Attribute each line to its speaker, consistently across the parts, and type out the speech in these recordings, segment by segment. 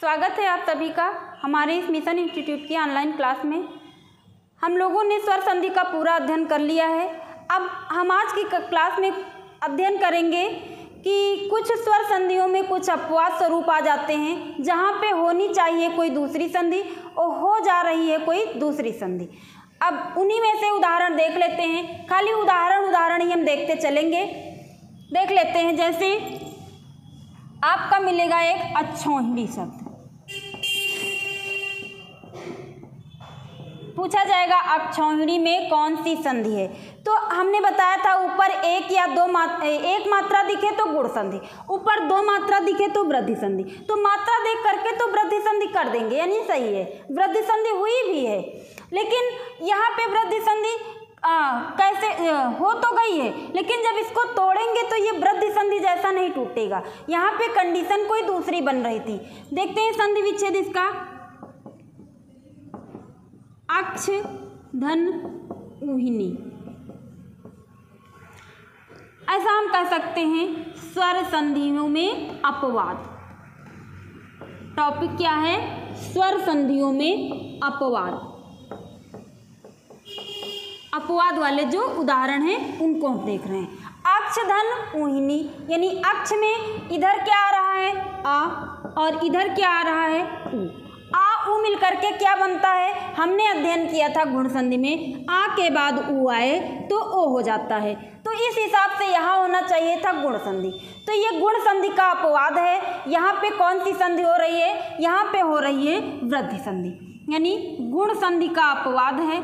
Speaker 1: स्वागत है आप सभी का हमारे इस मिशन इंस्टीट्यूट की ऑनलाइन क्लास में। हम लोगों ने स्वर संधि का पूरा अध्ययन कर लिया है। अब हम आज की क्लास में अध्ययन करेंगे कि कुछ स्वर संधियों में कुछ अपवाद स्वरूप आ जाते हैं, जहाँ पे होनी चाहिए कोई दूसरी संधि और हो जा रही है कोई दूसरी संधि। अब उन्हीं में से उदाहरण देख लेते हैं। खाली उदाहरण ही हम देखते चलेंगे। देख लेते हैं, जैसे आपका मिलेगा एक अक्षौहिणी शब्द। पूछा जाएगा अक्षौहिणी में कौन सी संधि है। तो हमने बताया था ऊपर एक या एक मात्रा दिखे तो गुण संधि, ऊपर दो मात्रा दिखे तो वृद्धि संधि। तो मात्रा देख करके तो वृद्धि संधि कर देंगे, यानी सही है, वृद्धि संधि हुई भी है। लेकिन यहाँ पे वृद्धि संधि कैसे हो तो गई है, लेकिन जब इसको तोड़ेंगे तो ये वृद्धि संधि जैसा नहीं टूटेगा। यहाँ पे कंडीशन कोई दूसरी बन रही थी। देखते हैं संधि विच्छेद इसका। अक्ष धन ऊहिनी, ऐसा हम कह सकते हैं स्वर संधियों में अपवाद। टॉपिक क्या है? स्वर संधियों में अपवाद। अपवाद वाले जो उदाहरण हैं उनको हम देख रहे हैं। अक्ष धन ऊहिनी, यानी अक्ष में इधर क्या आ रहा है? आ, और इधर क्या आ रहा है? ऊ। आ ऊ मिल करके क्या बनता है? हमने अध्ययन किया था गुण संधि में, आ के बाद ऊ आए तो ओ हो जाता है। तो इस हिसाब से यहाँ होना चाहिए था गुण संधि। तो ये गुण संधि का अपवाद है। यहाँ पे कौन सी संधि हो रही है? यहाँ पे हो रही है वृद्धि संधि, यानी गुण संधि का अपवाद है।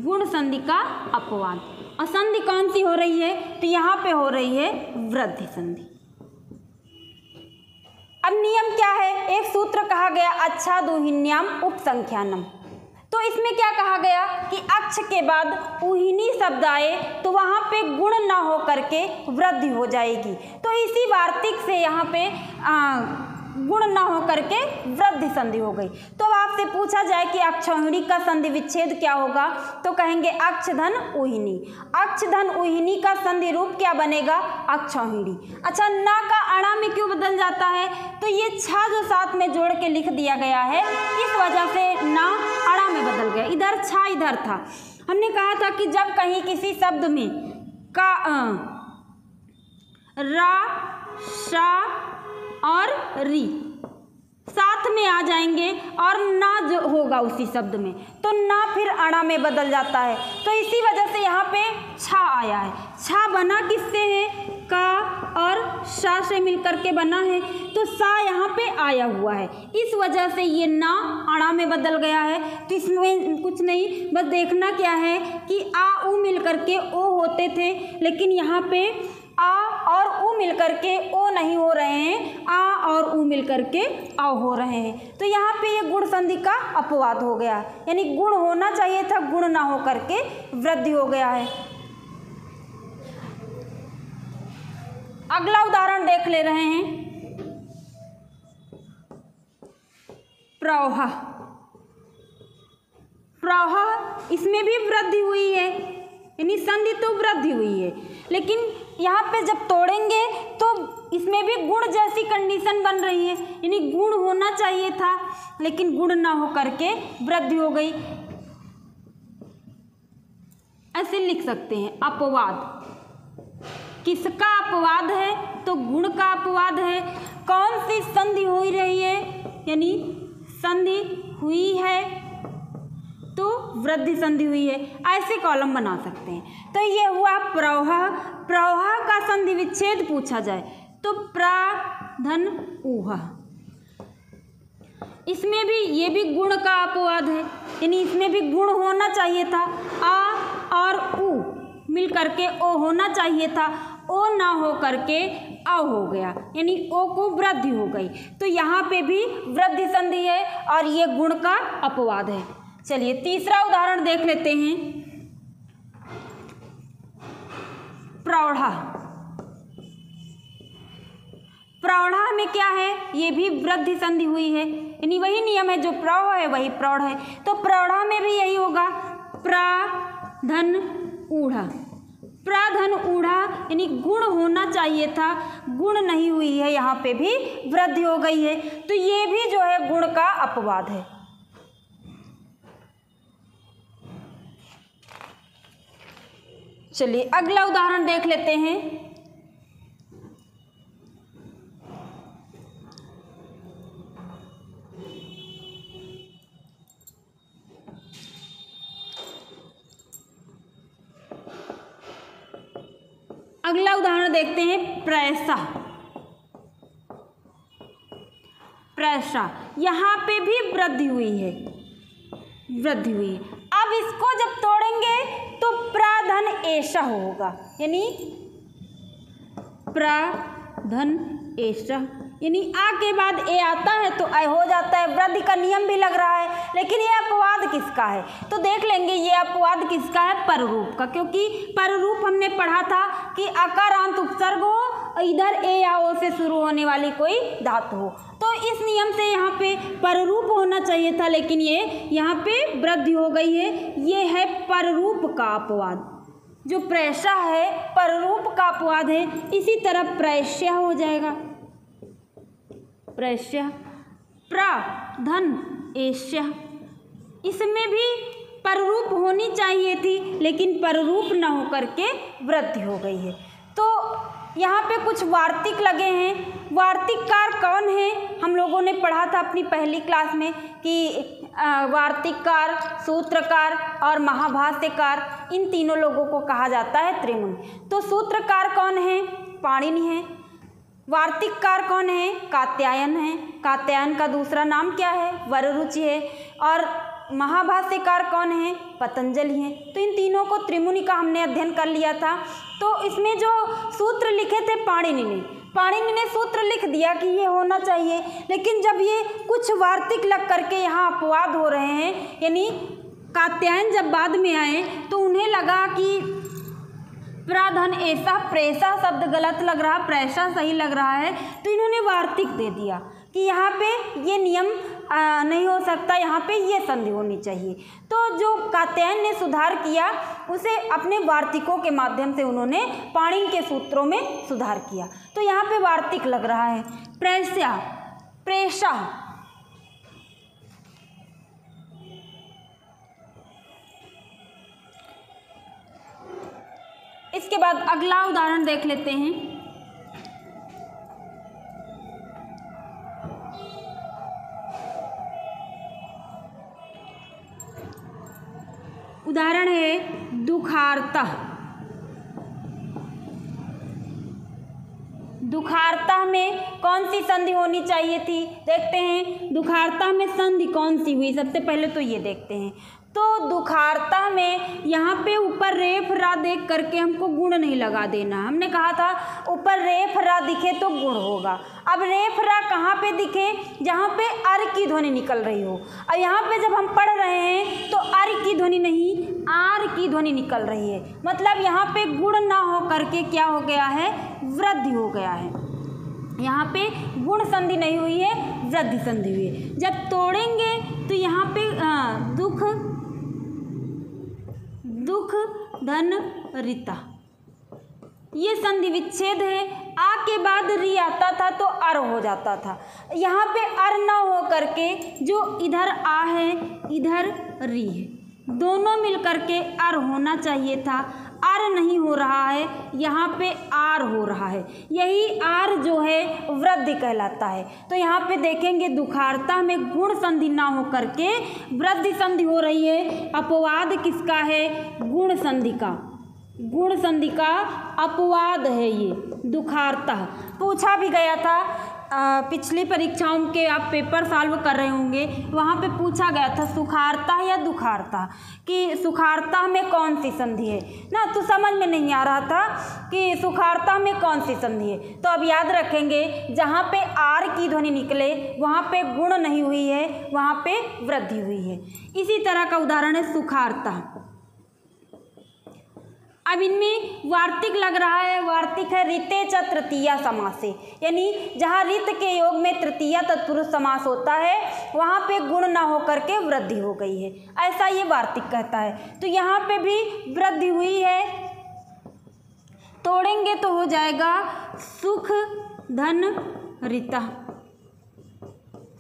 Speaker 1: गुण संधि का अपवाद। और संधि कौन सी हो रही है? तो यहाँ पे हो रही है वृद्धि संधि। अब नियम क्या है? एक सूत्र कहा गया अच्छादूहिन्याम उपसंख्यानम। तो इसमें क्या कहा गया कि अक्ष के बाद ऊहिनी शब्द आए तो वहाँ पे गुण ना हो करके वृद्धि हो जाएगी। तो इसी वार्तिक से यहाँ पे गुण ना हो करके वृद्धि संधि हो गई। तो अब आपसे पूछा जाए कि अक्षौहिणी का संधि विच्छेद क्या होगा, तो कहेंगे अक्ष धन ऊहिनी। अक्ष धन ऊहिनी का संधि रूप क्या बनेगा? अक्षौहिणी। अच्छा, ना का अणा में क्यों बदल जाता है? तो ये छा जो साथ में जोड़ के लिख दिया गया है, इस वजह से ना अणा में बदल गया। इधर छा इधर था। हमने कहा था कि जब कहीं किसी शब्द में का रा शा और री साथ में आ जाएंगे और ना जो होगा उसी शब्द में, तो ना फिर अणा में बदल जाता है। तो इसी वजह से यहाँ पे छा आया है। छा बना किससे है? का और शा से मिलकर के बना है, तो सा यहाँ पे आया हुआ है। इस वजह से ये ना अणा में बदल गया है। तो इसमें कुछ नहीं, बस देखना क्या है कि आ ऊ मिलकर के ओ होते थे, लेकिन यहाँ पे आ और ऊ मिलकर के ओ नहीं हो रहे हैं, आ और ऊ मिलकर के आ हो रहे हैं। तो यहाँ पे ये गुण संधि का अपवाद हो गया, यानी गुण होना चाहिए था, गुण ना हो करके वृद्धि हो गया है। अगला उदाहरण देख ले रहे हैं। प्रौह। प्रौह, इसमें भी वृद्धि हुई है, यानी संधि तो वृद्धि हुई है, लेकिन यहाँ पे जब तोड़ेंगे तो इसमें भी गुण जैसी कंडीशन बन रही है, यानी गुण होना चाहिए था लेकिन गुण ना हो करके वृद्धि हो गई। ऐसे लिख सकते हैं अपवाद। किसका अपवाद है? तो गुण का अपवाद है। कौन सी संधि हो रही है? यानी संधि हुई है तो वृद्धि संधि हुई है। ऐसे कॉलम बना सकते हैं। तो ये हुआ प्रौह। प्रौह का संधि विच्छेद पूछा जाए तो प्रा धन ऊह, इसमें भी ये भी गुण का अपवाद है, यानी इसमें भी गुण होना चाहिए था। आ और ऊ मिल करके ओ होना चाहिए था, ओ ना हो करके आ हो गया, यानी ओ को वृद्धि हो गई। तो यहाँ पे भी वृद्धि संधि है और ये गुण का अपवाद है। चलिए तीसरा उदाहरण देख लेते हैं। प्रौढ़ा। प्रौढ़ा में क्या है? ये भी वृद्धि संधि हुई है, यानी वही नियम है जो प्रौढ़ है वही प्रौढ़ है। तो प्रौढ़ा में भी यही होगा, प्रा धन ऊढ़ा। प्राधन ऊढ़ा यानी गुण होना चाहिए था, गुण नहीं हुई है, यहाँ पे भी वृद्धि हो गई है। तो ये भी जो है गुण का अपवाद है। चलिए अगला उदाहरण देख लेते हैं। अगला उदाहरण देखते हैं प्रैसा। प्रैसा यहाँ पे भी वृद्धि हुई है, वृद्धि हुई है। अब इसको जब तोड़ेंगे तो प्राधन ऐसा होगा, यानी प्राधन ऐसा, यानी आ के बाद ए आता है तो ए हो जाता है। वृद्धि का नियम भी लग रहा है, लेकिन ये अपवाद किसका है? तो देख लेंगे ये अपवाद किसका है, पररूप का, क्योंकि पररूप हमने पढ़ा था कि अकारांत उपसर्ग हो, इधर ए या ओ से शुरू होने वाली कोई धातु हो। तो इस नियम से यहाँ पे पररूप होना चाहिए था, लेकिन ये यहाँ पे वृद्धि हो गई है। ये है पररूप का अपवाद। जो प्रैसा है पररूप का अपवाद है। इसी तरह प्रैश्य हो जाएगा, प्रैश्य, प्राधन ऐश्य, इसमें भी पररूप होनी चाहिए थी, लेकिन पररूप न होकर के वृद्धि हो गई है। तो यहाँ पे कुछ वार्तिक लगे हैं। वार्तिककार कौन है? हम लोगों ने पढ़ा था अपनी पहली क्लास में कि वार्तिककार, सूत्रकार और महाभाष्यकार, इन तीनों लोगों को कहा जाता है त्रिमुनि। तो सूत्रकार कौन है? पाणिनि है। वार्तिककार कौन है? कात्यायन है। कात्यायन का दूसरा नाम क्या है? वररुचि है। और महाभाष्यकार कौन है? पतंजलि है। तो इन तीनों को त्रिमुनि का हमने अध्ययन कर लिया था। तो इसमें जो सूत्र लिखे थे पाणिनि ने सूत्र लिख दिया कि ये होना चाहिए, लेकिन जब ये कुछ वार्तिक लग करके यहाँ अपवाद हो रहे हैं, यानी कात्यायन जब बाद में आए तो उन्हें लगा कि प्राधन ऐसा, प्रेसा शब्द गलत लग रहा, प्रैसा सही लग रहा है, तो इन्होंने वार्तिक दे दिया कि यहाँ पे ये नियम नहीं हो सकता, यहाँ पे ये संधि होनी चाहिए। तो जो कात्यायन ने सुधार किया उसे अपने वार्तिकों के माध्यम से उन्होंने पाणिनि के सूत्रों में सुधार किया। तो यहाँ पे वार्तिक लग रहा है। प्रैस्या, प्रेषा, इसके बाद अगला उदाहरण देख लेते हैं। उदाहरण है दुखार्ता। दुखार्ता में कौन सी संधि होनी चाहिए थी? देखते हैं दुखार्ता में संधि कौन सी हुई। सबसे पहले तो ये देखते हैं। तो दुखार्ता में यहाँ पे ऊपर रेफ रा देख करके हमको गुण नहीं लगा देना। हमने कहा था ऊपर रेफ रा दिखे तो गुण होगा। अब रेफ रा कहाँ पे दिखे? जहाँ पे अर की ध्वनि निकल रही हो। और यहाँ पे जब हम पढ़ रहे हैं तो अर की ध्वनि नहीं, आर की ध्वनि निकल रही है। मतलब यहाँ पे गुण ना हो करके क्या हो गया है? वृद्धि हो गया है। यहाँ पे गुण संधि नहीं हुई है, वृद्धि संधि हुई है। जब तोड़ेंगे तो यहाँ पे दुख धन रिता, ये संधि विच्छेद है। आ के बाद री आता था तो अर हो जाता था। यहाँ पे अर न हो करके जो इधर आ है इधर री है, दोनों मिल करके अर होना चाहिए था। आर नहीं हो रहा है, यहाँ पे आर हो रहा है। यही आर जो है वृद्धि कहलाता है। तो यहाँ पे देखेंगे दुखार्ता में गुण संधि ना हो करके वृद्धि संधि हो रही है। अपवाद किसका है? गुण संधि का। गुण संधि का अपवाद है ये दुखार्ता। पूछा भी गया था पिछली परीक्षाओं के, आप पेपर सॉल्व कर रहे होंगे, वहाँ पे पूछा गया था सुखार्ता या दुखार्ता, कि सुखार्ता में कौन सी संधि है ना। तो समझ में नहीं आ रहा था कि सुखार्ता में कौन सी संधि है। तो अब याद रखेंगे जहाँ पे आर की ध्वनि निकले वहाँ पे गुण नहीं हुई है, वहाँ पे वृद्धि हुई है। इसी तरह का उदाहरण है सुखार्ता। अब इनमें वार्तिक लग रहा है। वार्तिक है रिते च तृतीया समास से, यानी जहाँ रित के योग में तृतीया तत्पुरुष समास होता है वहाँ पे गुण ना हो करके वृद्धि हो गई है, ऐसा ये वार्तिक कहता है। तो यहाँ पे भी वृद्धि हुई है। तोड़ेंगे तो हो जाएगा सुख धन ऋता,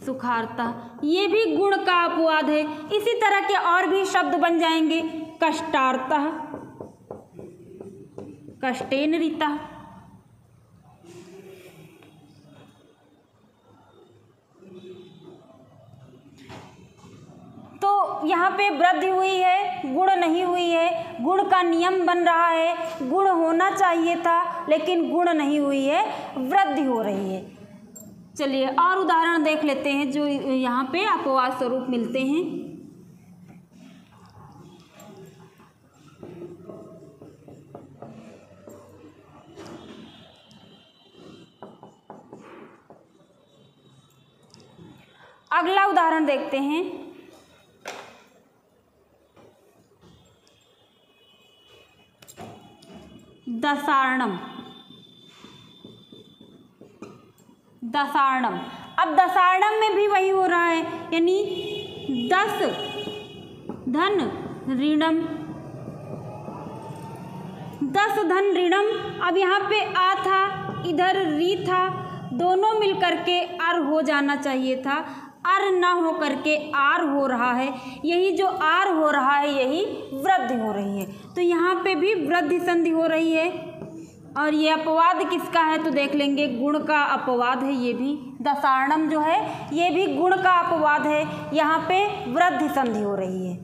Speaker 1: सुखारता। ये भी गुण का अपवाद है। इसी तरह के और भी शब्द बन जाएंगे, कष्टार्ता, कष्टेन ऋता। तो यहाँ पे वृद्धि हुई है, गुण नहीं हुई है। गुण का नियम बन रहा है, गुण होना चाहिए था लेकिन गुण नहीं हुई है, वृद्धि हो रही है। चलिए और उदाहरण देख लेते हैं जो यहाँ पे अपवाद स्वरूप मिलते हैं। अगला उदाहरण देखते हैं। दसार्णम, दसार्णम। अब दसार्णम में भी वही हो रहा है, यानी दस धन ऋणम, दस धन ऋणम। अब यहाँ पे आ था, इधर री था, दोनों मिल करके अर हो जाना चाहिए था, अर ना हो करके आर हो रहा है। यही जो आर हो रहा है यही वृद्धि हो रही है, तो यहाँ पे भी वृद्धि संधि हो रही है। और ये अपवाद किसका है तो देख लेंगे, गुण का अपवाद है। ये भी दसार्णम जो है ये भी गुण का अपवाद है, यहाँ पे वृद्धि संधि हो रही है।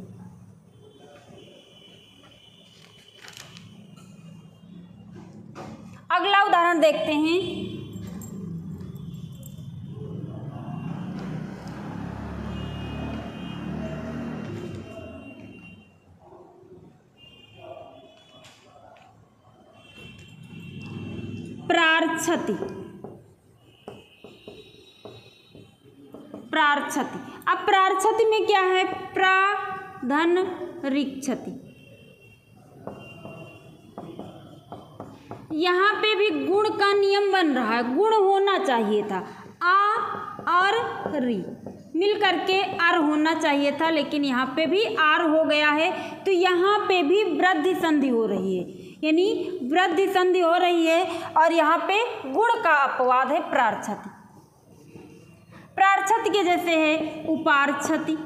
Speaker 1: अगला उदाहरण देखते हैं। प्रार्च्छति, प्रार्च्छति। अब प्रार्च्छति में क्या है, प्रा धन ऋक्षति। यहाँ पे भी गुण का नियम बन रहा है, गुण होना चाहिए था, आ और री मिल करके आर होना चाहिए था, लेकिन यहाँ पे भी आर हो गया है, तो यहाँ पे भी वृद्धि संधि हो रही है, यानी वृद्धि संधि हो रही है। और यहाँ पे गुण का अपवाद है प्रार्च्छति। प्रार्च्छति के जैसे है उपार्च्छति,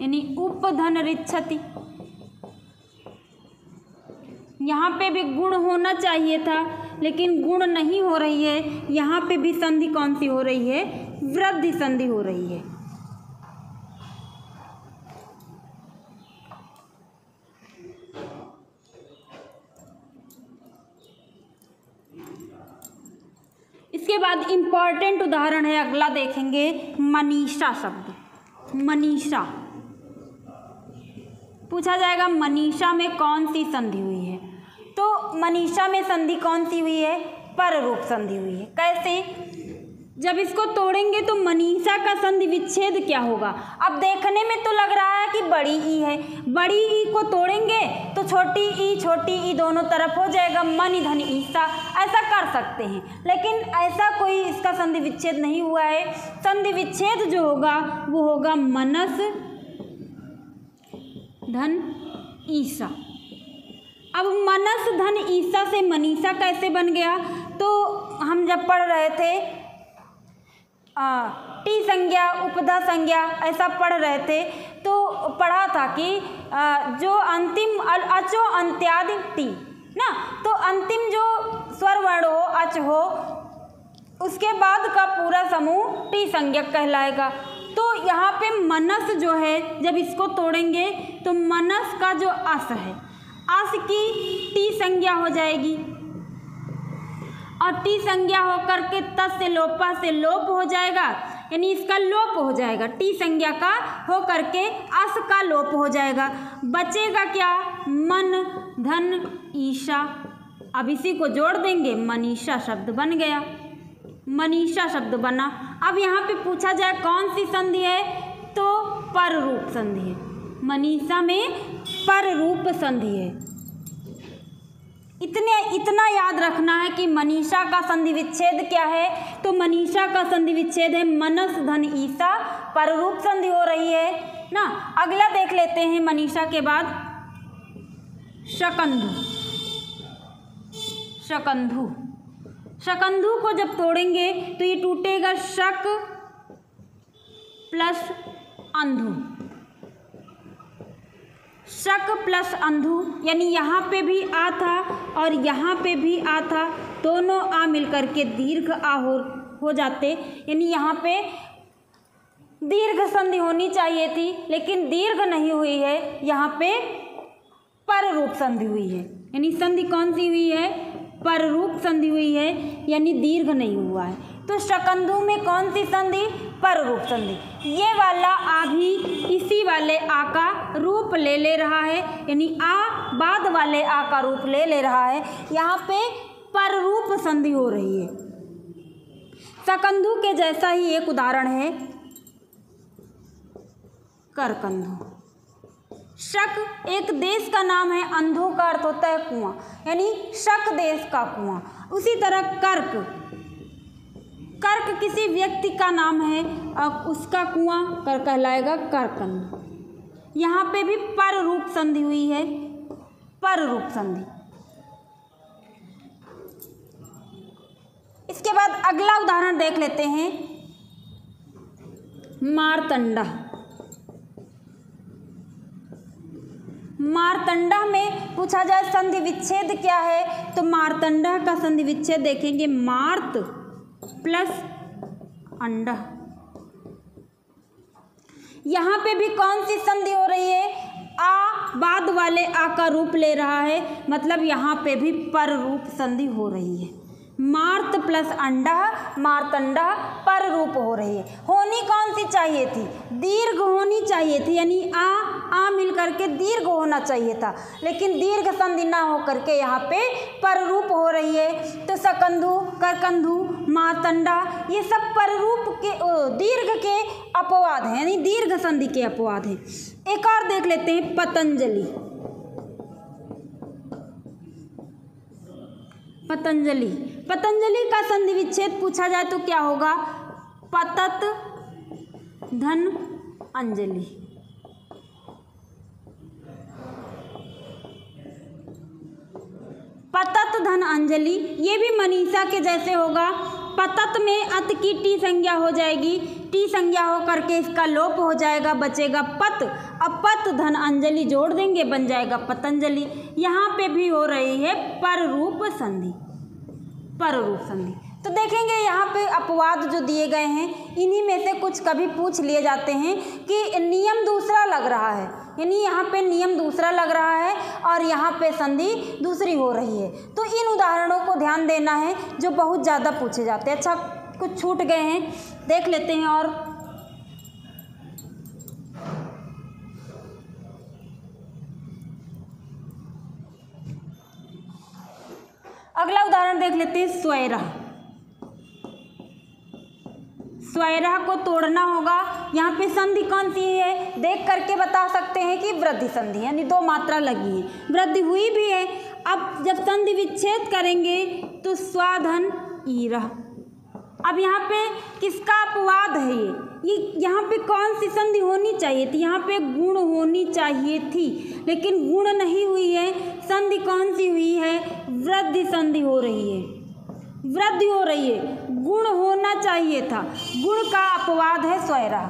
Speaker 1: यानी उपधन ऋक्षति। यहाँ पे भी गुण होना चाहिए था लेकिन गुण नहीं हो रही है, यहाँ पे भी संधि कौन सी हो रही है, वृद्धि संधि हो रही है। इसके बाद इंपॉर्टेंट उदाहरण है, अगला देखेंगे मनीषा शब्द। मनीषा पूछा जाएगा, मनीषा में कौन सी संधि हुई है, तो मनीषा में संधि कौन सी हुई है, पर रूप संधि हुई है। कैसे, जब इसको तोड़ेंगे तो मनीषा का संधि विच्छेद क्या होगा। अब देखने में तो लग रहा है कि बड़ी ई है, बड़ी ई को तोड़ेंगे तो छोटी ई दोनों तरफ हो जाएगा, मनि धन ईसा, ऐसा कर सकते हैं, लेकिन ऐसा कोई इसका संधि विच्छेद नहीं हुआ है। संधि विच्छेद जो होगा वो होगा मनस धन ईसा। अब मनस धन ईसा से मनीषा कैसे बन गया, तो हम जब पढ़ रहे थे टी संज्ञा उपधा संज्ञा ऐसा पढ़ रहे थे, तो पढ़ा था कि जो अंतिम अचो अंत्यादि टी ना, तो अंतिम जो स्वर वर्ण हो, अच हो, उसके बाद का पूरा समूह टी संज्ञक कहलाएगा। तो यहाँ पे मनस जो है, जब इसको तोड़ेंगे तो मनस का जो अस है, अस की टी संज्ञा हो जाएगी, और टी संज्ञा होकर के तस से लोपा से लोप हो जाएगा, यानी इसका लोप हो जाएगा, टी संज्ञा का हो करके अस का लोप हो जाएगा। बचेगा क्या, मन धन ईशा। अब इसी को जोड़ देंगे, मनीषा शब्द बन गया, मनीषा शब्द बना। अब यहाँ पे पूछा जाए कौन सी संधि है, तो पर रूप संधि है। मनीषा में पर रूप संधि है। इतना याद रखना है कि मनीषा का संधि विच्छेद क्या है, तो मनीषा का संधि विच्छेद है मनस धन ईसा, पर रूप संधि हो रही है ना। अगला देख लेते हैं मनीषा के बाद शकंधु। शकंधु, शकंधु को जब तोड़ेंगे तो ये टूटेगा शक प्लस अंधु। शक प्लस अंधु, यानी यहाँ पे भी आ था और यहाँ पे भी आ था, दोनों आ मिलकर के दीर्घ आ हो जाते, यानी यहाँ पे दीर्घ संधि होनी चाहिए थी लेकिन दीर्घ नहीं हुई है, यहाँ पे पर रूप संधि हुई है। यानी संधि कौन सी हुई है? पर रूप संधि हुई है, यानी दीर्घ नहीं हुआ है। तो शकंधु में कौन सी संधि? पर रूप संधि। ये वाला आ भी इसी वाले आ का रूप ले रहा है, यानी आ बाद वाले आ का रूप ले रहा है, यहाँ पे पर रूप संधि हो रही है। शकंधु के जैसा ही एक उदाहरण है करकंधु। शक एक देश का नाम है, अंधो का अर्थ होता है कुआं, यानी शक देश का कुआं। उसी तरह कर्क, कर्क किसी व्यक्ति का नाम है और उसका कुआं कर कहलाएगा करकंद। यहाँ पे भी पर रूप संधि हुई है, पर रूप संधि। इसके बाद अगला उदाहरण देख लेते हैं, मारतंडा। मारतंडा में पूछा जाए संधि विच्छेद क्या है, तो मारतंडा का संधि विच्छेद देखेंगे, मार्त प्लस अंडा। यहाँ पे भी कौन सी संधि हो रही है? आ बाद वाले आ का रूप ले रहा है, मतलब यहाँ पे भी पर रूप संधि हो रही है। मार्त प्लस अंडा, मारतंडा पर रूप हो रही है। होनी कौन सी चाहिए थी? दीर्घ होनी चाहिए थी, यानी आ मिल करके दीर्घ होना चाहिए था, लेकिन दीर्घ संधि ना हो करके यहाँ पे पर रूप हो रही है। तो शकंधु, करकंधु, मारतंडा ये सब पर रूप के दीर्घ के अपवाद हैं, यानी दीर्घ संधि के अपवाद हैं। एक और देख लेते हैं, पतंजलि। पतंजलि, पतंजलि का संधि विच्छेद पूछा जाए तो क्या होगा? पतत धन अंजलि। पतत धन अंजलि, ये भी मनीषा के जैसे होगा। पतत में अत की टी संज्ञा हो जाएगी, टी संज्ञा हो करके इसका लोप हो जाएगा, बचेगा पत। अब पत धन अंजलि जोड़ देंगे, बन जाएगा पतंजलि। यहाँ पे भी हो रही है पर रूप संधि, पर रूप संधि। तो देखेंगे यहाँ पे अपवाद जो दिए गए हैं, इन्हीं में से कुछ कभी पूछ लिए जाते हैं कि नियम दूसरा लग रहा है, यानी यहाँ पे नियम दूसरा लग रहा है और यहाँ पे संधि दूसरी हो रही है। तो इन उदाहरणों को ध्यान देना है जो बहुत ज़्यादा पूछे जाते हैं। अच्छा, कुछ छूट गए हैं, देख लेते हैं। और अगला उदाहरण देख लेते हैं, स्वैरा। स्वैरा को तोड़ना होगा। यहाँ पे संधि कौन सी है? देख करके बता सकते हैं कि वृद्धि संधि, यानी दो मात्रा लगी है, वृद्धि हुई भी है। अब जब संधि विच्छेद करेंगे तो स्वाधन ईरा। अब यहाँ पे किसका अपवाद है? ये यहाँ पे कौन सी संधि होनी चाहिए थी? यहाँ पे गुण होनी चाहिए थी, लेकिन गुण नहीं हुई है। संधि कौन सी हुई है? वृद्धि संधि हो रही है, वृद्धि हो रही है। गुण होना चाहिए था, गुण का अपवाद है स्वैरा।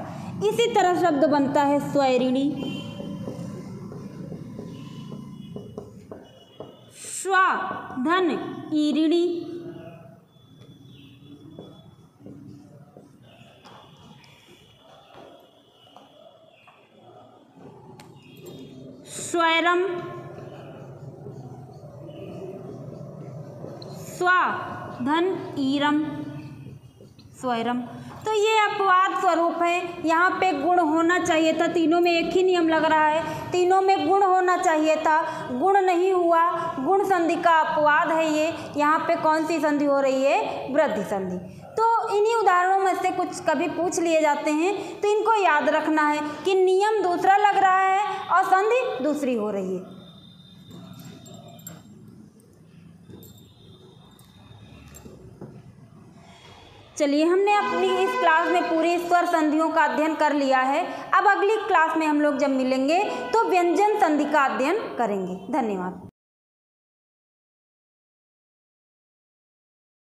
Speaker 1: इसी तरह शब्द बनता है स्वैरिणी। स्वा धन ईरिणी। स्वैरम, स्वा धन ईरम, स्वैरम। तो ये अपवाद स्वरूप है। यहाँ पे गुण होना चाहिए था, तीनों में एक ही नियम लग रहा है, तीनों में गुण होना चाहिए था, गुण नहीं हुआ, गुण संधि का अपवाद है ये। यहाँ पे कौन सी संधि हो रही है? वृद्धि संधि। तो इन्हीं उदाहरणों में से कुछ कभी पूछ लिए जाते हैं, तो इनको याद रखना है कि नियम दूसरा लग रहा है और संधि दूसरी हो रही है। चलिए, हमने अपनी इस क्लास में पूरी स्वर संधियों का अध्ययन कर लिया है। अब अगली क्लास में हम लोग जब मिलेंगे तो व्यंजन संधि का अध्ययन करेंगे। धन्यवाद।